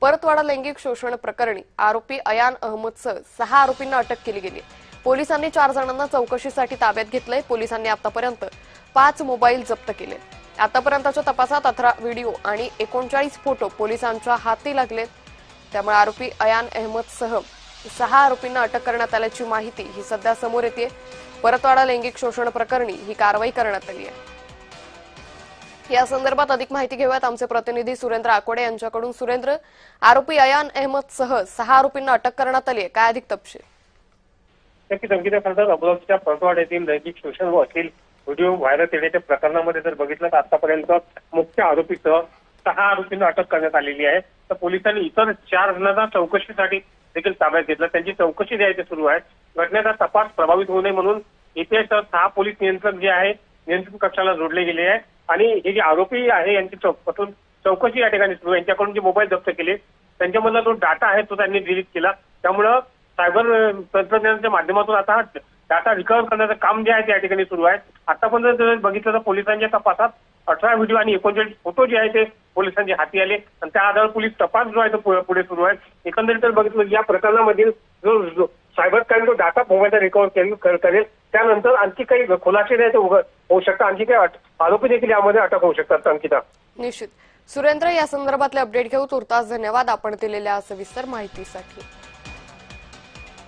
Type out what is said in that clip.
परतवाडा लैंगिक शोषण प्रकरणी आरोपी अयान अहमदसह 6 आरोपींना अटक केली गेली। पोलिसांनी 4 जणांना चौकशीसाठी ताब्यात घेतलंय। पोलिसांनी आतापर्यंत 5 मोबाईल जप्त केले। आतापर्यंतच्या तपासात 18 व्हिडिओ आणि 39 फोटो पोलिसांच्या हाती लागलेत। त्यामुळे आरोपी अयान अहमदसह 6 आरोपींना अटक करण्यात आल्याची माहिती ही सध्या समोर येते। परतवाडा लैंगिक शोषण प्रकरणी ही कारवाई करण्यात आली आहे। या संदर्भात अधिक माहिती घेऊयात आमचे प्रतिनिधी सुरेंद्र आकोडे यांच्याकडून। सुरेंद्र, आरोपी अयान अहमदसह 6 आरोपींना अटक करण्यात आली आहे, काय अधिक तपशील? नक्कीच अंकिता, खरं अमरावतीच्या परतवाडा येथील लैंगिक शोषण व अश्लील व्हिडिओ व्हायरल केल्याच्या प्रकरणामध्ये जर बघितलं तर आतापर्यंत मुख्य आरोपीसह 6 आरोपींना अटक करण्यात आलेली आहे। तर पोलिसांनी इतर 4 जणांना चौकशीसाठी देखील ताब्यात घेतलं। त्यांची चौकशी जी आहे ती सुरू आहे। घटनेचा तपास प्रभावित होऊ नये म्हणून इथे 6 पोलीस नियंत्रक जे आहे नियंत्रण कक्षाला जोडले गेले आहे आणि हे जे आरोपी आहे यांची चौकशी या ठिकाणी सुरू आहे। यांच्याकडून जे मोबाईल जप्त केले त्यांच्यामधला जो डाटा आहे तो त्यांनी डिलीट केला। त्यामुळं सायबर तंत्रज्ञानाच्या माध्यमातून आता हा डाटा रिकव्हर करण्याचं काम जे आहे ते या ठिकाणी सुरू आहे। आतापर्यंत जर बघितलं तर पोलिसांच्या तपासात 18 व्हिडिओ आणि 39 फोटो जे आहे ते पोलिसांच्या हाती आले आणि त्या आधारावर पोलीस तपास जो आहे तो पुढे सुरू आहे। एकंदरीत जर बघितलं या प्रकरणामधील जो सायबर क्राईम जो डाटा मोबाईलचा रिकव्हर करेल त्यानंतर आणखी काही खुलासे जे होऊ शकतात, आणखी काही आरोपी देखील यामध्ये अटक होऊ शकतात। अंकिता, निश्चित सुरेंद्र, या संदर्भातले अपडेट घेऊ। तुर्तास धन्यवाद आपण दिलेल्या सविस्तर माहितीसाठी।